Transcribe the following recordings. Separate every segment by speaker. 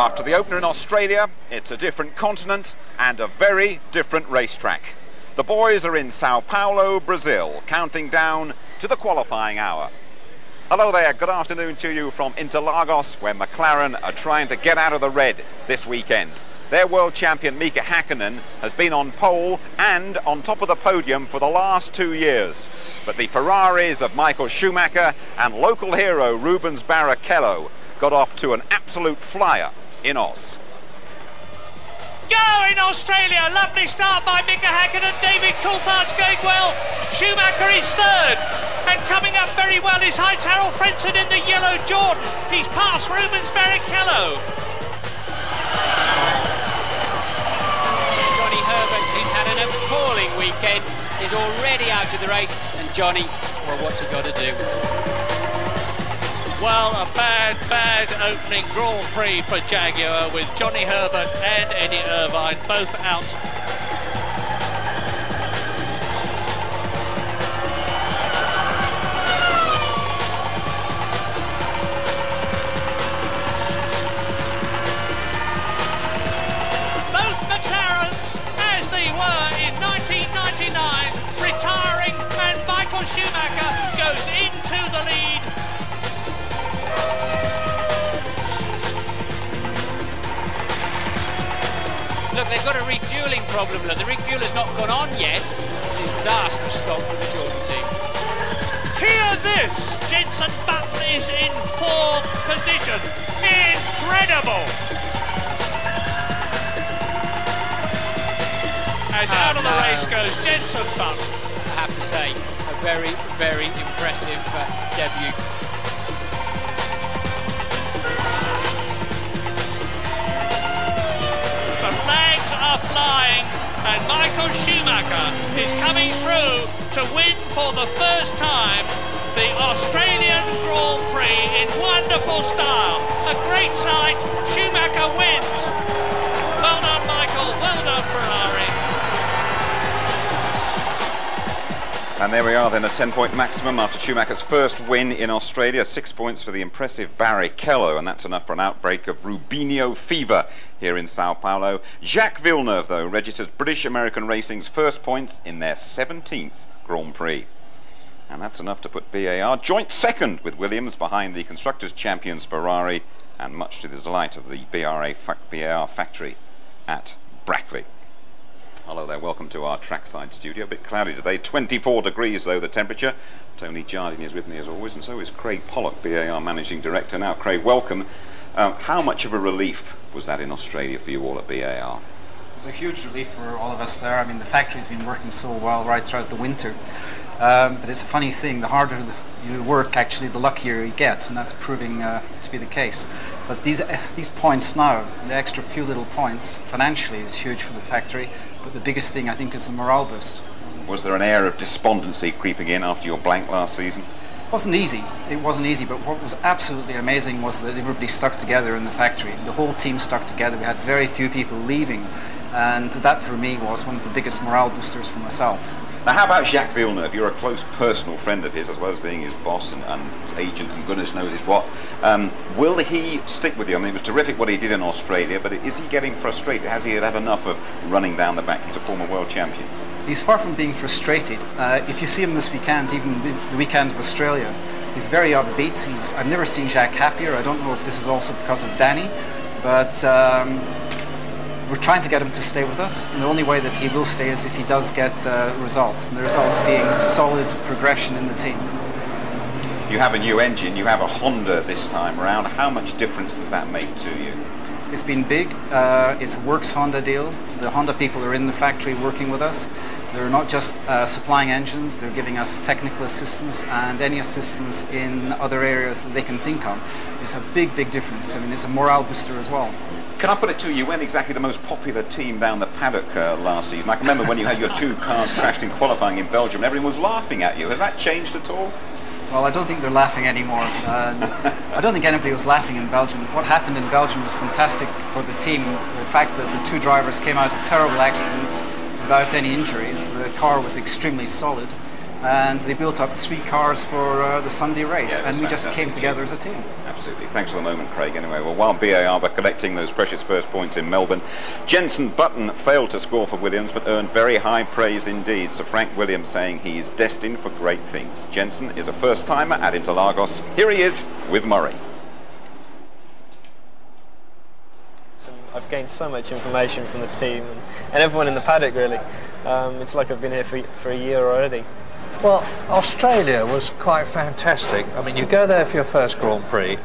Speaker 1: After the opener in Australia, it's a different continent and a very different racetrack. The boys are in Sao Paulo, Brazil, counting down to the qualifying hour. Hello there, good afternoon to you from Interlagos, where McLaren are trying to get out of the red this weekend. Their world champion Mika Häkkinen has been on pole and on top of the podium for the last 2 years. But the Ferraris of Michael Schumacher and local hero Rubens Barrichello got off to an absolute flyer in Oz.
Speaker 2: Go in Australia, lovely start by Mika Häkkinen. David Coulthard's going well. Schumacher is third, and coming up very well is Heinz Harald Frentzen in the yellow Jordan. He's passed Rubens Barrichello.
Speaker 3: Johnny Herbert, who's had an appalling weekend, is already out of the race, and Johnny, well, what's he got to do?
Speaker 2: Well, a bad opening Grand Prix for Jaguar, with Johnny Herbert and Eddie Irvine both out. Both McLarens, as they were in 1999, retiring, and Michael Schumacher goes into the lead.
Speaker 3: Look, they've got a refuelling problem. Look, the refueler's not gone on yet. Disastrous stop for the Jordan team.
Speaker 2: Hear this! Jenson Button is in fourth position. Incredible! As out of the race goes Jenson Button.
Speaker 3: I have to say, a very impressive debut.
Speaker 2: The flags are flying, and Michael Schumacher is coming through to win for the first time the Australian Grand Prix in wonderful style. A great sight. Schumacher wins. Well done, Michael. Well done, Ferrari.
Speaker 1: And there we are then, a 10-point maximum after Schumacher's first win in Australia. 6 points for the impressive Barrichello, and that's enough for an outbreak of Rubinho fever here in Sao Paulo. Jacques Villeneuve, though, registers British American Racing's first points in their 17th Grand Prix. And that's enough to put BAR joint second with Williams behind the Constructors' Champions Ferrari, and much to the delight of the BAR factory at Brackley. Hello there, welcome to our trackside studio. A bit cloudy today, 24 degrees though the temperature. Tony Jardine is with me as always, and so is Craig Pollock, BAR Managing Director. Now Craig, welcome. How much of a relief was that in Australia for you all at BAR?
Speaker 4: It was a huge relief for all of us there. I mean, the factory's been working so well right throughout the winter. But it's a funny thing, the harder you work, actually, the luckier you get, and that's proving to be the case. But these points now, the extra few little points, financially is huge for the factory. But the biggest thing, I think, is the morale boost. Was
Speaker 1: there an air of despondency creeping in after your blank last season?
Speaker 4: It wasn't easy, but what was absolutely amazing was that everybody stuck together in the factory. The whole team stuck together. We had very few people leaving, and that for me was one of the biggest morale boosters for myself.
Speaker 1: Now, how about Jacques Villeneuve? You're a close personal friend of his, as well as being his boss and agent and goodness knows his what. Will he stick with you? I mean, it was terrific what he did in Australia, but is he getting frustrated? Has he had enough of running down the back? He's a former world champion.
Speaker 4: He's far from being frustrated. If you see him this weekend, even the weekend of Australia, he's very upbeat. I've never seen Jacques happier. I don't know if this is also because of Danny, but we're trying to get him to stay with us, and the only way that he will stay is if he does get results, and the results being solid progression in the team.
Speaker 1: You have a new engine, you have a Honda this time around. How much difference does that make to you?
Speaker 4: It's been big. It's a works Honda deal. The Honda people are in the factory working with us, They're not just supplying engines, they're giving us technical assistance and any assistance in other areas that they can think of. It's a big, big difference. I mean, it's a morale booster as well.
Speaker 1: Can I put it to you, weren't exactly the most popular team down the paddock last season. I can remember when you had your 2 cars crashed in qualifying in Belgium and everyone was laughing at you. Has that changed at all?
Speaker 4: Well, I don't think they're laughing anymore. I don't think anybody was laughing in Belgium. What happened in Belgium was fantastic for the team. The fact that the 2 drivers came out of terrible accidents without any injuries. The car was extremely solid, and they built up 3 cars for the Sunday race, and we just came together as a team.
Speaker 1: Absolutely. Thanks for the moment, Craig. Anyway, well, while BAR were collecting those precious first points in Melbourne, Jenson Button failed to score for Williams, but earned very high praise indeed. Sir Frank Williams saying he's destined for great things. Jenson is a first-timer at Interlagos. Here he is with Murray.
Speaker 5: I've gained so much information from the team and everyone in the paddock, really. It's like I've been here for a year already.
Speaker 6: Well, Australia was quite fantastic. I mean, you go there for your first Grand Prix,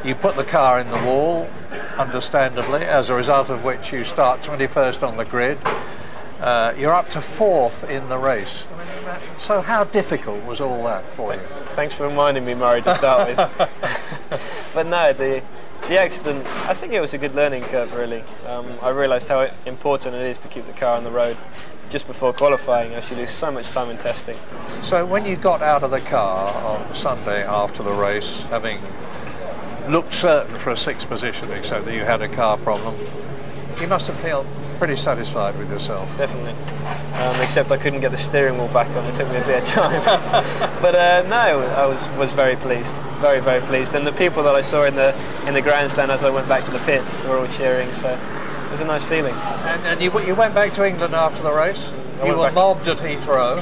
Speaker 6: you put the car in the wall, understandably, as a result of which you start 21st on the grid. You're up to 4th in the race. I mean, so how difficult was all that for you?
Speaker 5: Thanks for reminding me, Murray, to start with. But no, the accident, I think it was a good learning curve, really. I realised how important it is to keep the car on the road. Just before qualifying, I should lose so much time in testing.
Speaker 6: So when you got out of the car on Sunday after the race, having looked certain for a 6th position, except that you had a car problem, you must have felt pretty satisfied with yourself.
Speaker 5: Definitely. Except I couldn't get the steering wheel back on. It took me a bit of time. But no, I was very pleased. Very, very pleased. And the people that I saw in the grandstand as I went back to the pits were all cheering. So it was a nice feeling.
Speaker 6: And you went back to England after the race? You were mobbed at Heathrow.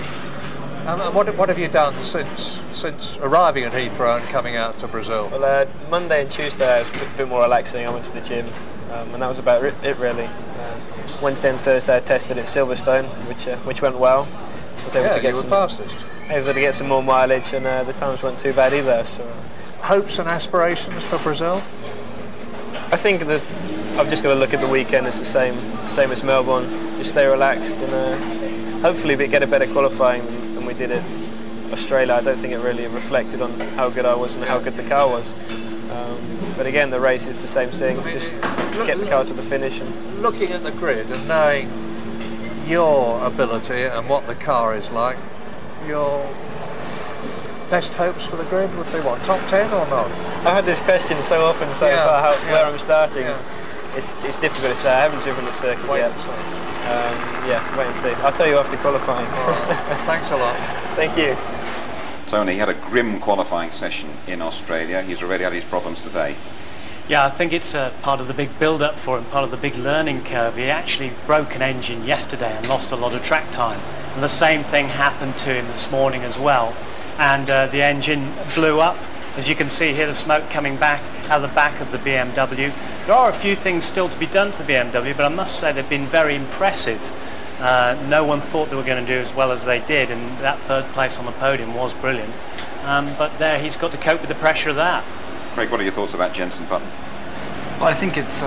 Speaker 6: And what have you done since arriving at Heathrow and coming out to Brazil?
Speaker 5: Well, Monday and Tuesday I was a bit more relaxing. I went to the gym, and that was about it really. Wednesday and Thursday I tested at Silverstone, which went well. I was able to get
Speaker 6: fastest.
Speaker 5: Able to get some more mileage, and the times weren't too bad either. So,
Speaker 6: hopes and aspirations for Brazil?
Speaker 5: I think that I've just got to look at the weekend as the same as Melbourne. Just stay relaxed and hopefully get a better qualifying than we did at Australia. I don't think it really reflected on how good I was and how good the car was. But again, the race is the same thing. Just get the car to the finish. And
Speaker 6: looking at the grid and knowing your ability and what the car is like, your best hopes for the grid would be what, top 10 or not?
Speaker 5: I've had this question so often so far, where I'm starting.
Speaker 6: Yeah.
Speaker 5: It's difficult to say. I haven't driven the circuit yet. Yeah, wait and see. I'll tell you after qualifying.
Speaker 6: All right. Thanks a lot.
Speaker 5: Thank you.
Speaker 1: Tony had a grim qualifying session in Australia. He's already had his problems today.
Speaker 7: Yeah, I think it's part of the big build-up for him, part of the big learning curve. He actually broke an engine yesterday and lost a lot of track time. And the same thing happened to him this morning as well. And the engine blew up. As you can see here, the smoke coming back out of the back of the BMW. There are a few things still to be done to the BMW, but I must say they've been very impressive. No one thought they were going to do as well as they did, and that 3rd place on the podium was brilliant. But there, he's got to cope with the pressure of that.
Speaker 1: Craig, what are your thoughts about Jenson Button?
Speaker 4: Well, I think it's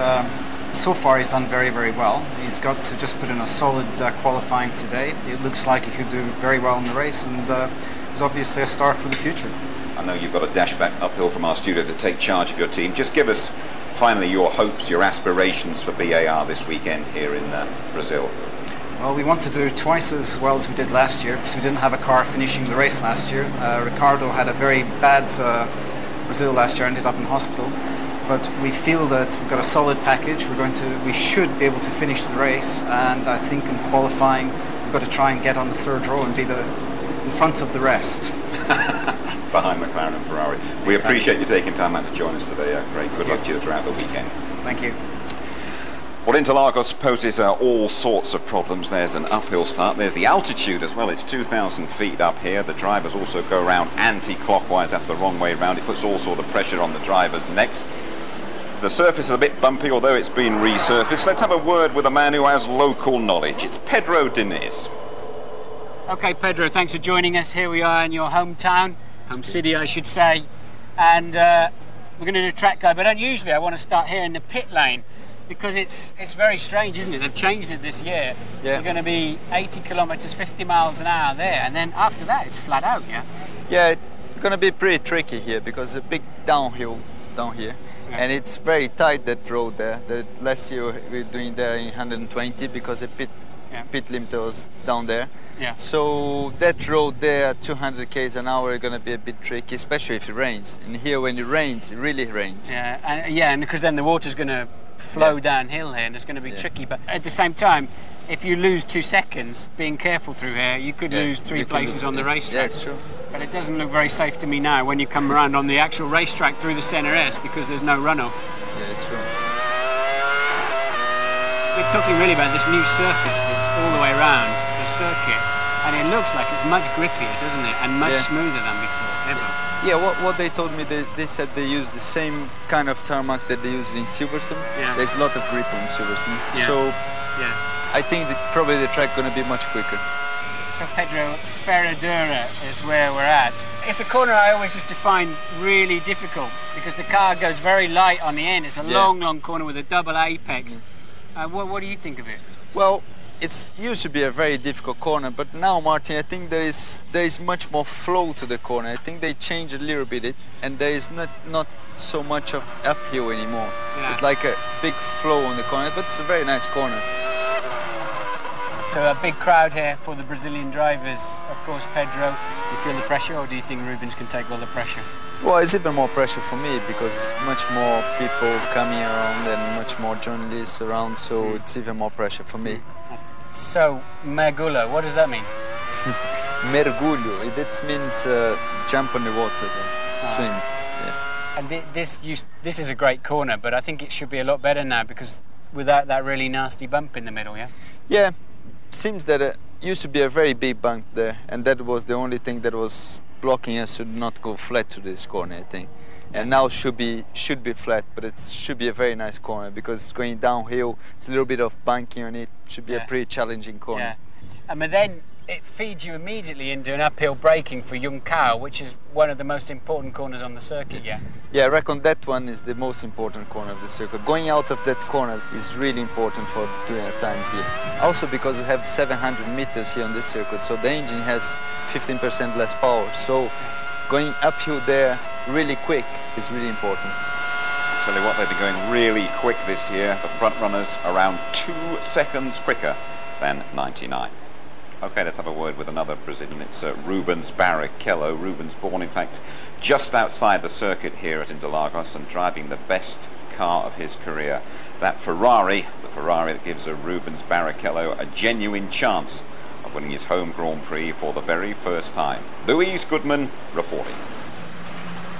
Speaker 4: so far he's done very, very well. He's got to just put in a solid qualifying today. It looks like he could do very well in the race, and he's obviously a star for the future.
Speaker 1: I know you've got a dash back uphill from our studio to take charge of your team. Just give us finally your hopes, your aspirations for BAR this weekend here in Brazil.
Speaker 4: Well, we want to do twice as well as we did last year, because we didn't have a car finishing the race last year. Ricardo had a very bad Brazil last year, ended up in hospital. But we feel that we've got a solid package. We should be able to finish the race, and I think in qualifying we've got to try and get on the 3rd row and be in front of the rest.
Speaker 1: Behind McLaren and Ferrari. We appreciate you taking time out to join us today, Craig. Good luck to you throughout the weekend.
Speaker 4: Thank you.
Speaker 1: Well, Interlagos poses all sorts of problems. There's an uphill start. There's the altitude as well. It's 2,000 feet up here. The drivers also go around anti-clockwise. That's the wrong way around. It puts all sort of pressure on the drivers' necks. The surface is a bit bumpy, although it's been resurfaced. Let's have a word with a man who has local knowledge. It's Pedro Diniz.
Speaker 3: Okay, Pedro, thanks for joining us. Here we are in your hometown, home city, I should say. And we're going to do a track guide, but unusually I want to start here in the pit lane. because it's very strange, isn't it? They've changed it this year.
Speaker 8: Yeah.
Speaker 3: You're going to be 80 kilometers, 50 miles an hour there, and then after that it's flat out, yeah?
Speaker 8: Yeah, it's going to be pretty tricky here because it's a big downhill down here.
Speaker 3: Yeah.
Speaker 8: And it's very tight, that road there. The last year we're doing there in 120 because the pit limit was down there.
Speaker 3: Yeah.
Speaker 8: So that road there, 200 km an hour, is going to be a bit tricky, especially if it rains. And here, when it rains, it really rains.
Speaker 3: Yeah, and because then the water's going to flow downhill here, and it's going to be tricky. But at the same time, if you lose 2 seconds being careful through here, you could lose 3 places on the racetrack.
Speaker 8: Yeah, it's true.
Speaker 3: But it doesn't look very safe to me now when you come around on the actual racetrack through the Centre S because there's no runoff.
Speaker 8: Yeah, it's true.
Speaker 3: We're talking really about this new surface that's all the way around the circuit, and it looks like it's much grippier, doesn't it? And much smoother than before, ever.
Speaker 8: Yeah, what they told me, they said they use the same kind of tarmac that they use in Silverstone.
Speaker 3: Yeah.
Speaker 8: There's a lot of grip on Silverstone.
Speaker 3: Yeah.
Speaker 8: So I think that probably the track going to be much quicker.
Speaker 3: So Pedro, Ferradura is where we're at. It's a corner I always used to find really difficult because the car goes very light on the end. It's a long corner with a double apex. What do you think of it?
Speaker 8: Well, it used to be a very difficult corner, but now, Martin, I think there is much more flow to the corner. I think they changed a little bit, and there is not so much of uphill anymore.
Speaker 3: Yeah.
Speaker 8: It's like a big flow on the corner, but it's a very nice corner.
Speaker 3: So a big crowd here for the Brazilian drivers. Of course, Pedro, do you feel the pressure, or do you think Rubens can take all the pressure?
Speaker 8: Well, it's even more pressure for me because much more people coming around and much more journalists around, so it's even more pressure for me.
Speaker 3: So, mergulho, what does that mean?
Speaker 8: Mergulho, it means jump on the water, swim. Yeah.
Speaker 3: And this is a great corner, but I think it should be a lot better now because without that really nasty bump in the middle, yeah?
Speaker 8: Yeah, seems that it used to be a very big bump there, and that was the only thing that was blocking us to not go flat to this corner, I think. And now should be flat, but it should be a very nice corner because it's going downhill. It's a little bit of banking on it. Should be a pretty challenging corner.
Speaker 3: Yeah. But then it feeds you immediately into an uphill braking for Junção, which is one of the most important corners on the circuit. Yeah.
Speaker 8: Yeah, I reckon that one is the most important corner of the circuit. Going out of that corner is really important for doing a time here. Also because we have 700 meters here on this circuit, so the engine has 15% less power. So going uphill there really quick is really important.
Speaker 1: I'll tell you what, they've been going really quick this year. The front runners around 2 seconds quicker than 99. Okay, let's have a word with another Brazilian. It's Rubens Barrichello. Rubens born, in fact, just outside the circuit here at Interlagos and driving the best car of his career. That Ferrari, the Ferrari that gives Rubens Barrichello a genuine chance of winning his home Grand Prix for the very first time. Louise Goodman reporting.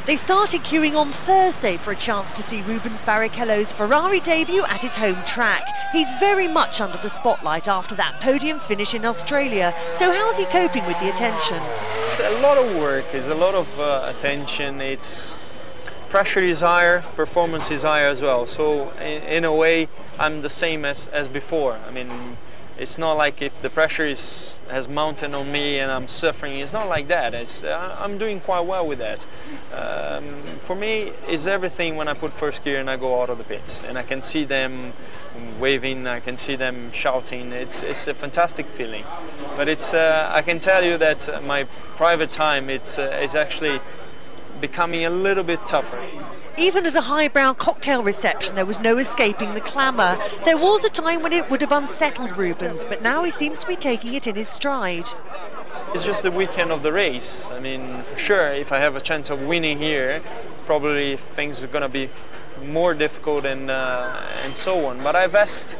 Speaker 9: They started queuing on Thursday for a chance to see Rubens Barrichello's Ferrari debut at his home track. He's very much under the spotlight after that podium finish in Australia. So how's he coping with the attention?
Speaker 5: A lot of work, there's a lot of attention. It's pressure is higher, performance is higher as well. So in a way, I'm the same as before. I mean, it's not like if the pressure has mounted on me and I'm suffering. It's not like that. I'm doing quite well with that. For me, it's everything when I put first gear and I go out of the pits and I can see them waving, I can see them shouting. It's a fantastic feeling. But I can tell you that my private time is actually becoming a little bit tougher.
Speaker 9: Even at a highbrow cocktail reception, there was no escaping the clamour. There was a time when it would have unsettled Rubens, but now he seems to be taking it in his stride.
Speaker 5: It's just the weekend of the race. I mean, for sure, if I have a chance of winning here, probably things are going to be more difficult and so on. But I've asked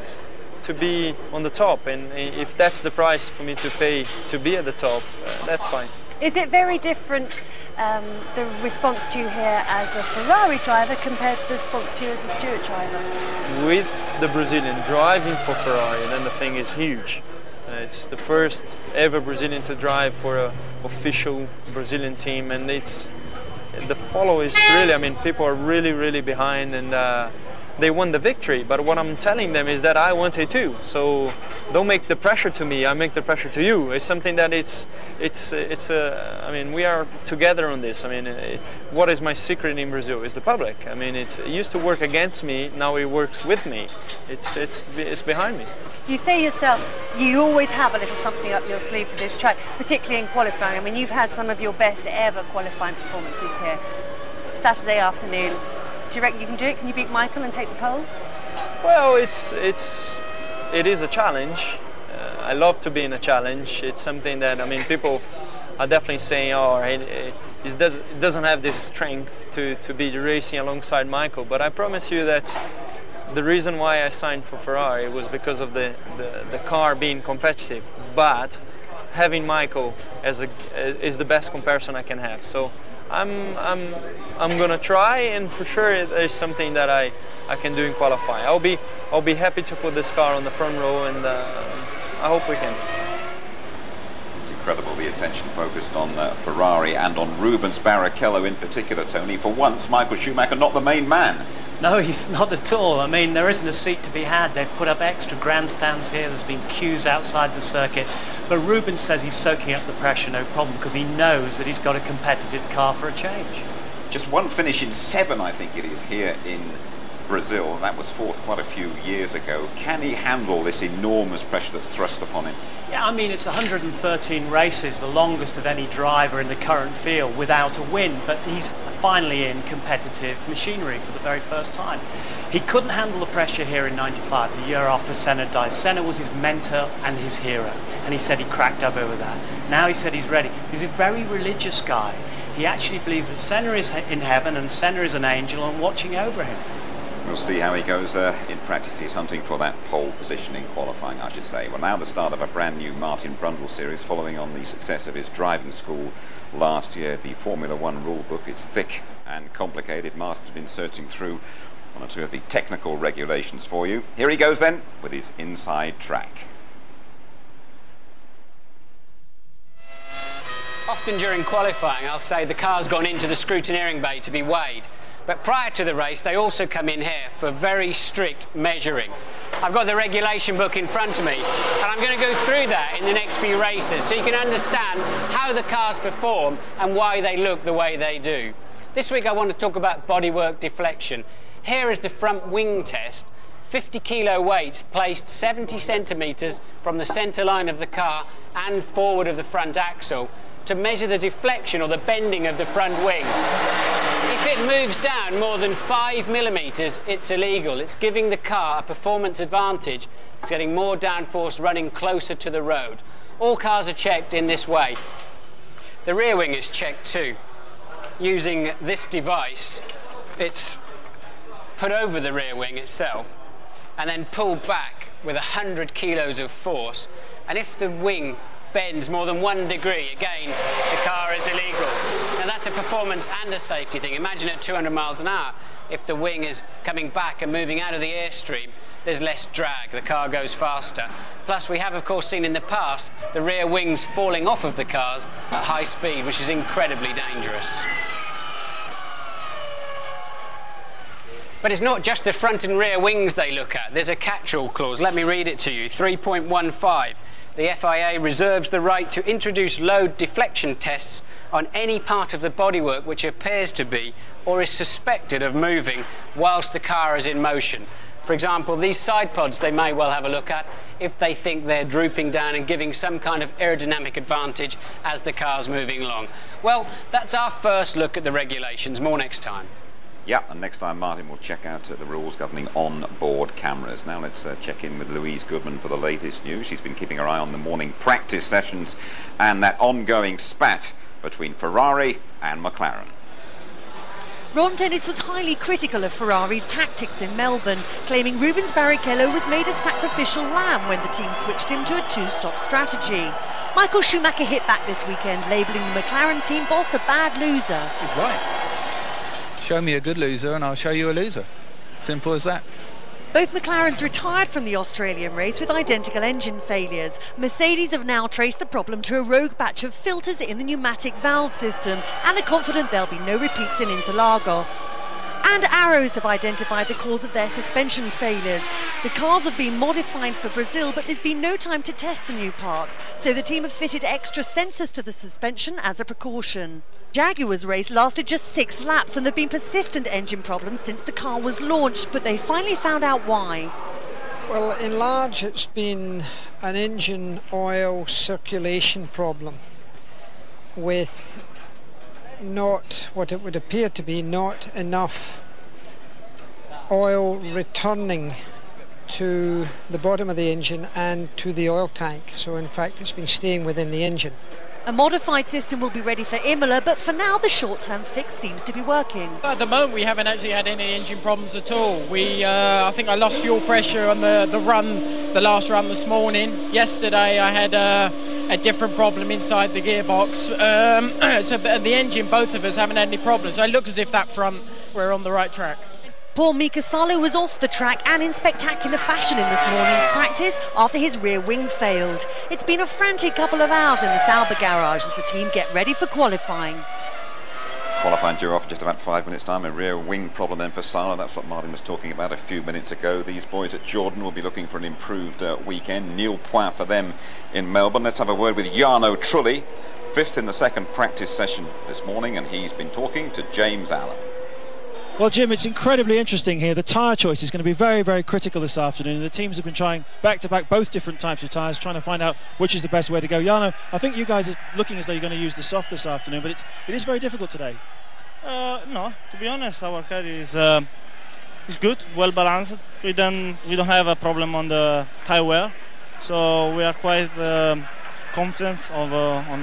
Speaker 5: to be on the top, and if that's the price for me to pay to be at the top, that's fine.
Speaker 10: Is it very different, the response to you here as a Ferrari driver compared to the response to you as a Stewart driver?
Speaker 5: With the Brazilian driving for Ferrari, then the thing is huge. It's the first ever Brazilian to drive for an official Brazilian team, and the follow is really, I mean, people are really behind, and they won the victory. But what I'm telling them is that I want it too. So don't make the pressure to me, I make the pressure to you. It's something that I mean, we are together on this. I mean, what is my secret in Brazil is the public. I mean, it used to work against me, now it works with me. It's behind me.
Speaker 10: You say yourself, you always have a little something up your sleeve for this track, particularly in qualifying. I mean, you've had some of your best ever qualifying performances here. Saturday afternoon, do you reckon you can do it? Can you beat Michael and take the pole?
Speaker 5: Well, it is a challenge. I love to be in a challenge. It's something that, I mean, people are definitely saying, oh, it doesn't have this strength to be racing alongside Michael. But I promise you that the reason why I signed for Ferrari was because of the car being competitive. But having Michael is the best comparison I can have. So I'm gonna try, and for sure it's something that I can do in qualifying. I'll be happy to put this car on the front row, and I hope we can.
Speaker 1: It's incredible, the attention focused on Ferrari and on Rubens Barrichello in particular, Tony. For once, Michael Schumacher not the main man.
Speaker 7: No, he's not at all. I mean, there isn't a seat to be had. They've put up extra grandstands here. There's been queues outside the circuit. But Rubens says he's soaking up the pressure, no problem, because he knows that he's got a competitive car for a change.
Speaker 1: Just one finish in 7, I think it is, here in Brazil. That was fourth quite a few years ago. Can he handle this enormous pressure that's thrust upon him?
Speaker 7: Yeah, I mean, it's 113 races, the longest of any driver in the current field without a win, but he's finally in competitive machinery for the very first time. He couldn't handle the pressure here in '95, the year after Senna died. Senna was his mentor and his hero, and he said he cracked up over that. Now he said he's ready. He's a very religious guy. He actually believes that Senna is in heaven and Senna is an angel and watching over him.
Speaker 1: We'll see how he goes in practice. He's hunting for that pole position in qualifying, I should say. Well, now the start of a brand new Martin Brundle series following on the success of his driving school last year. The Formula One rule book is thick and complicated. Martin's been searching through one or two of the technical regulations for you. Here he goes then with his inside track.
Speaker 3: Often during qualifying, I'll say the car's gone into the scrutineering bay to be weighed. But prior to the race, they also come in here for very strict measuring. I've got the regulation book in front of me, and I'm going to go through that in the next few races so you can understand how the cars perform and why they look the way they do. This week I want to talk about bodywork deflection. Here is the front wing test. 50 kilo weights placed 70 centimetres from the centre line of the car and forward of the front axle to measure the deflection or the bending of the front wing. If it moves down more than 5 millimetres, it's illegal. It's giving the car a performance advantage. It's getting more downforce running closer to the road. All cars are checked in this way. The rear wing is checked too. Using this device, it's put over the rear wing itself and then pulled back with 100 kilos of force. And if the wing bends more than 1 degree, again, the car is illegal. Now that's a performance and a safety thing. Imagine at 200 miles an hour, if the wing is coming back and moving out of the airstream, there's less drag, the car goes faster. Plus we have of course seen in the past the rear wings falling off of the cars at high speed, which is incredibly dangerous. But it's not just the front and rear wings they look at. There's a catch-all clause. Let me read it to you. 3.15. The FIA reserves the right to introduce load deflection tests on any part of the bodywork which appears to be or is suspected of moving whilst the car is in motion. For example, these side pods they may well have a look at if they think they're drooping down and giving some kind of aerodynamic advantage as the car's moving along. Well, that's our first look at the regulations. More next time.
Speaker 1: Yeah, and next time Martin will check out the rules governing on-board cameras. Now let's check in with Louise Goodman for the latest news. She's been keeping her eye on the morning practice sessions and that ongoing spat between Ferrari and McLaren.
Speaker 9: Ron Dennis was highly critical of Ferrari's tactics in Melbourne, claiming Rubens Barrichello was made a sacrificial lamb when the team switched him to a two-stop strategy. Michael Schumacher hit back this weekend, labelling the McLaren team boss a bad loser.
Speaker 11: He's right. Show me a good loser and I'll show you a loser. Simple as that.
Speaker 9: Both McLarens retired from the Australian race with identical engine failures. Mercedes have now traced the problem to a rogue batch of filters in the pneumatic valve system and are confident there'll be no repeats in Interlagos. And Arrows have identified the cause of their suspension failures. The cars have been modified for Brazil, but there's been no time to test the new parts, so the team have fitted extra sensors to the suspension as a precaution. Jaguar's race lasted just 6 laps, and there have been persistent engine problems since the car was launched, but they finally found out why.
Speaker 12: Well, in large, it's been an engine oil circulation problem with not what it would appear to be not enough oil returning to the bottom of the engine and to the oil tank. So in fact it's been staying within the engine.
Speaker 9: A modified system will be ready for Imola, but for now the short-term fix seems to be working.
Speaker 13: At the moment we haven't actually had any engine problems at all. I think I lost fuel pressure on the last run this morning. Yesterday I had a different problem inside the gearbox. So the engine, both of us haven't had any problems. So it looks as if that front we're on the right track.
Speaker 9: Paul Mika Salo was off the track and in spectacular fashion in this morning's practice after his rear wing failed. It's been a frantic couple of hours in the Sauber garage as the team get ready for qualifying.
Speaker 1: Qualifying due off in just about 5 minutes' time. A rear wing problem then for Salo. That's what Martin was talking about a few minutes ago. These boys at Jardine will be looking for an improved weekend. Nil point for them in Melbourne. Let's have a word with Jarno Trulli, 5th in the second practice session this morning, and he's been talking to James Allen.
Speaker 14: Well, Jim, it's incredibly interesting here. The tyre choice is going to be very, very critical this afternoon. The teams have been trying back-to-back both different types of tyres, trying to find out which is the best way to go. Jarno, I think you guys are looking as though you're going to use the soft this afternoon, but it is very difficult today.
Speaker 15: No, to be honest, our car is good, well balanced. We don't have a problem on the tyre wear, so we are quite confident on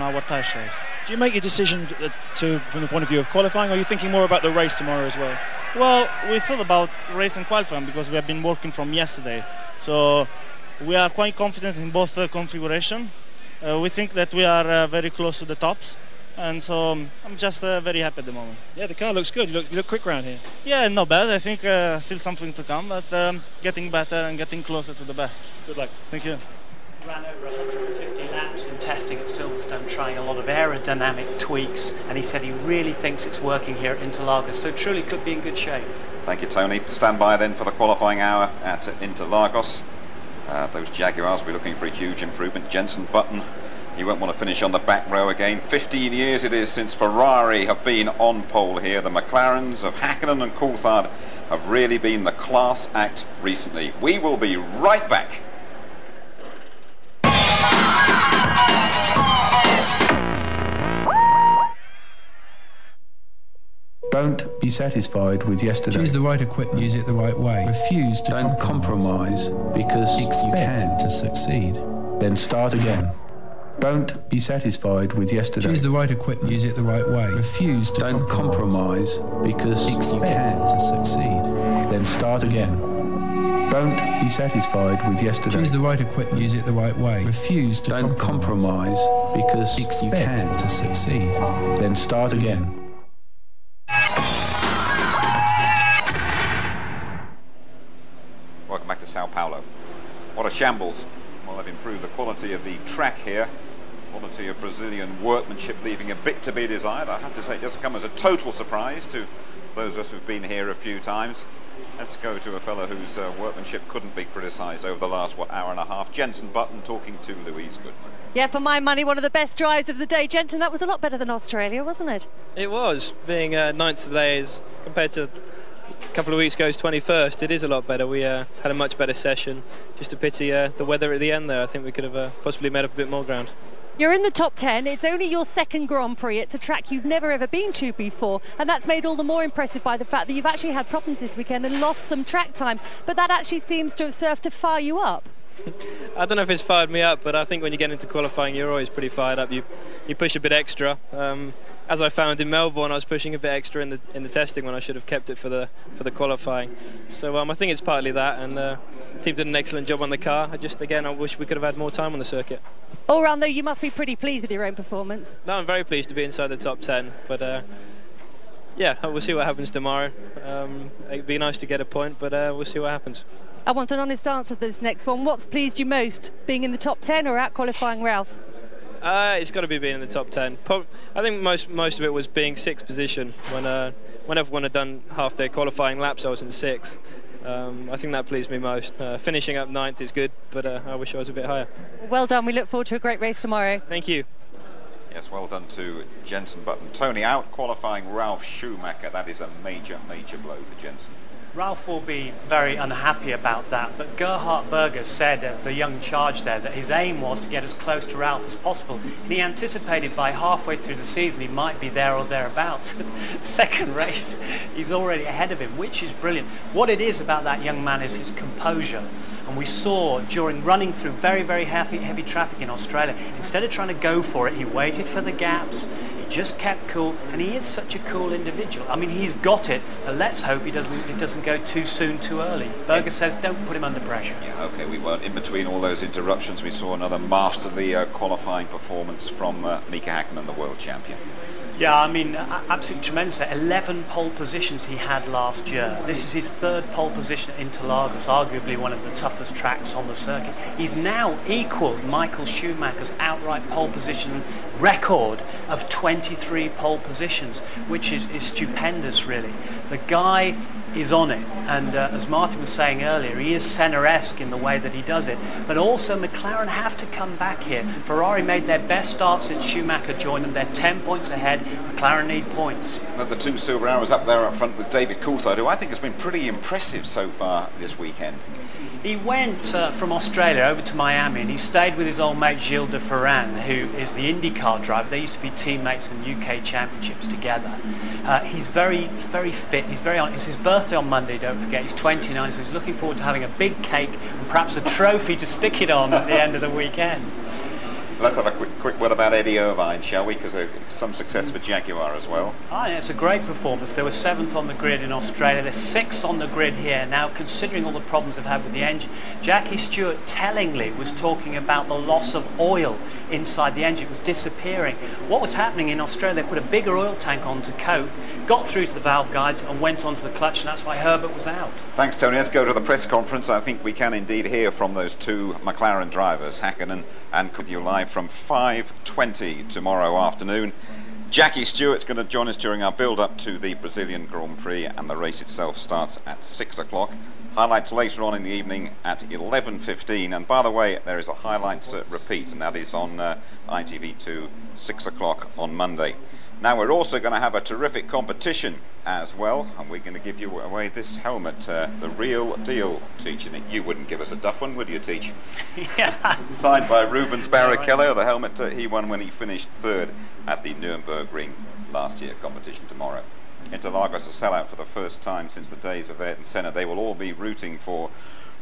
Speaker 15: our tyre choice.
Speaker 14: Do you make your decision from the point of view of qualifying, or are you thinking more about the race tomorrow as well?
Speaker 15: Well, we thought about race and qualifying because we have been working from yesterday. So we are quite confident in both configuration. We think that we are very close to the tops, and so I'm just very happy at the moment.
Speaker 14: Yeah, the car looks good. You look quick around here.
Speaker 15: Yeah, not bad. I think still something to come, but getting better and getting closer to the best.
Speaker 14: Good luck.
Speaker 15: Thank you.
Speaker 7: Ran over 150 laps in testing at Silverstone, trying a lot of aerodynamic tweaks, and he said he really thinks it's working here at Interlagos, so truly could be in good shape.
Speaker 1: Thank you, Tony. Stand by then for the qualifying hour at Interlagos. Those Jaguars will be looking for a huge improvement. Jenson Button, he won't want to finish on the back row again. 15 years it is since Ferrari have been on pole here. The McLarens of Hakkinen and Coulthard have really been the class act recently. We will be right back.
Speaker 16: Don't be satisfied with yesterday.
Speaker 17: Choose the right equipment, use it the right way. Refuse to
Speaker 16: compromise because
Speaker 17: expect to succeed.
Speaker 16: Then start again. Don't be satisfied with yesterday.
Speaker 17: Choose the right equipment, use it the right way. Refuse to
Speaker 16: compromise because
Speaker 17: expect to succeed.
Speaker 16: Then start again. Don't be satisfied with yesterday.
Speaker 17: Choose the right equipment, use it the right way. Refuse to
Speaker 16: compromise because
Speaker 17: expect to succeed.
Speaker 16: Then start again.
Speaker 1: Welcome back to Sao Paulo. What a shambles. Well, they've improved the quality of the track here. Quality of Brazilian workmanship leaving a bit to be desired. I have to say it doesn't come as a total surprise to those of us who've been here a few times. Let's go to a fellow whose workmanship couldn't be criticised over the last, hour and a half. Jenson Button talking to Louise Goodman.
Speaker 9: Yeah, for my money, one of the best drives of the day. Jenson, that was a lot better than Australia, wasn't it?
Speaker 5: It was. Being 9th today is, compared to a couple of weeks ago's 21st, it is a lot better. We had a much better session. Just a pity the weather at the end there. I think we could have possibly made up a bit more ground.
Speaker 9: You're in the top 10. It's only your second Grand Prix. It's a track you've never ever been to before, and that's made all the more impressive by the fact that you've actually had problems this weekend and lost some track time, but that actually seems to have served to fire you up.
Speaker 5: I don't know if it's fired me up, but I think when you get into qualifying you're always pretty fired up. You push a bit extra. As I found in Melbourne, I was pushing a bit extra in the testing when I should have kept it for the qualifying. So I think it's partly that, and the team did an excellent job on the car. I wish we could have had more time on the circuit.
Speaker 9: All round though, you must be pretty pleased with your own performance.
Speaker 5: No, I'm very pleased to be inside the top 10, but yeah, we'll see what happens tomorrow. It'd be nice to get a point, but we'll see what happens.
Speaker 9: I want an honest answer to this next one. What's pleased you most, being in the top 10 or out qualifying Ralph?
Speaker 5: It's got to be being in the top 10. I think most of it was being 6th position. When everyone had done half their qualifying laps, I was in 6th. I think that pleased me most. Finishing up 9th is good, but I wish I was a bit higher.
Speaker 10: Well done. We look forward to a great race tomorrow.
Speaker 5: Thank you.
Speaker 1: Yes, well done to Jenson Button. Tony, out qualifying Ralf Schumacher. That is a major blow for Jenson.
Speaker 7: Ralph will be very unhappy about that, but Gerhard Berger said of the young charge there that his aim was to get as close to Ralph as possible, and he anticipated by halfway through the season he might be there or thereabouts. Second race, he's already ahead of him, which is brilliant. What it is about that young man is his composure. And we saw during running through very heavy traffic in Australia, instead of trying to go for it, he waited for the gaps, he just kept cool, and he is such a cool individual. I mean, he's got it, but let's hope it doesn't go too soon, too early. Berger says don't put him under pressure.
Speaker 1: Yeah, okay, we weren't in between all those interruptions. We saw another masterly qualifying performance from Mika Häkkinen, the world champion.
Speaker 7: Yeah, I mean, absolutely tremendous. 11 pole positions he had last year. This is his 3rd pole position at Interlagos, arguably one of the toughest tracks on the circuit. He's now equalled Michael Schumacher's outright pole position record of 23 pole positions, which is stupendous, really. The guy is on it, and as Martin was saying earlier, he is Senna-esque in the way that he does it, but also McLaren have to come back here. Ferrari made their best start since Schumacher joined them. They're 10 points ahead. McLaren need points.
Speaker 1: But the 2 silver arrows up there up front with David Coulthard, who I think has been pretty impressive so far this weekend.
Speaker 7: He went from Australia over to Miami, and he stayed with his old mate Gilles de Ferran, who is the IndyCar driver. They used to be teammates in UK Championships together. He's very fit. He's very on. It's his birthday on Monday, don't forget. He's 29, so he's looking forward to having a big cake and perhaps a trophy to stick it on at the end of the weekend.
Speaker 1: Let's have a quick word about Eddie Irvine, shall we? Because some success for Jaguar as well.
Speaker 7: Yeah, it's a great performance. They were 7th on the grid in Australia. They're 6th on the grid here. Now, considering all the problems they've had with the engine, Jackie Stewart tellingly was talking about the loss of oil inside the engine. It was disappearing. What was happening in Australia, they put a bigger oil tank on to cope, got through to the valve guides and went onto the clutch, and that's why Herbert was out.
Speaker 1: Thanks, Tony. Let's go to the press conference. I think we can indeed hear from those 2 McLaren drivers, Häkkinen and with you live from 5:20 tomorrow afternoon. Jackie Stewart's going to join us during our build-up to the Brazilian Grand Prix, and the race itself starts at 6 o'clock. Highlights later on in the evening at 11:15, and by the way, there is a highlights repeat, and that is on ITV2 6 o'clock on Monday. Now we're also going to have a terrific competition as well, and we're going to give you away this helmet, the real deal, Teach. You wouldn't give us a duff one, would you, Teach?
Speaker 7: Yeah.
Speaker 1: Signed by Rubens Barrichello, the helmet he won when he finished 3rd at the Nürburgring last year. Competition tomorrow. Interlagos a sellout for the first time since the days of Ayrton Senna. They will all be rooting for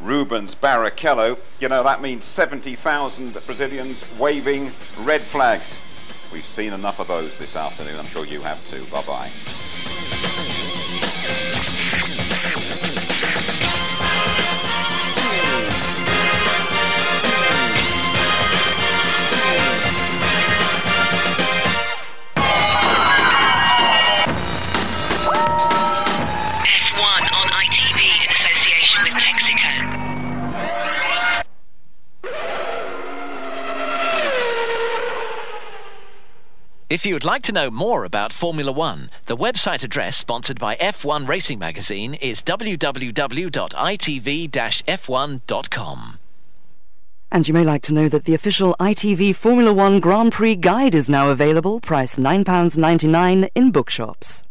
Speaker 1: Rubens Barrichello. You know, that means 70,000 Brazilians waving red flags. We've seen enough of those this afternoon. I'm sure you have too. Bye-bye.
Speaker 18: F1 on ITV in association with Texaco.
Speaker 19: If you would like to know more about Formula One, the website address sponsored by F1 Racing Magazine is www.itv-f1.com.
Speaker 20: And you may like to know that the official ITV Formula One Grand Prix guide is now available, priced £9.99 in bookshops.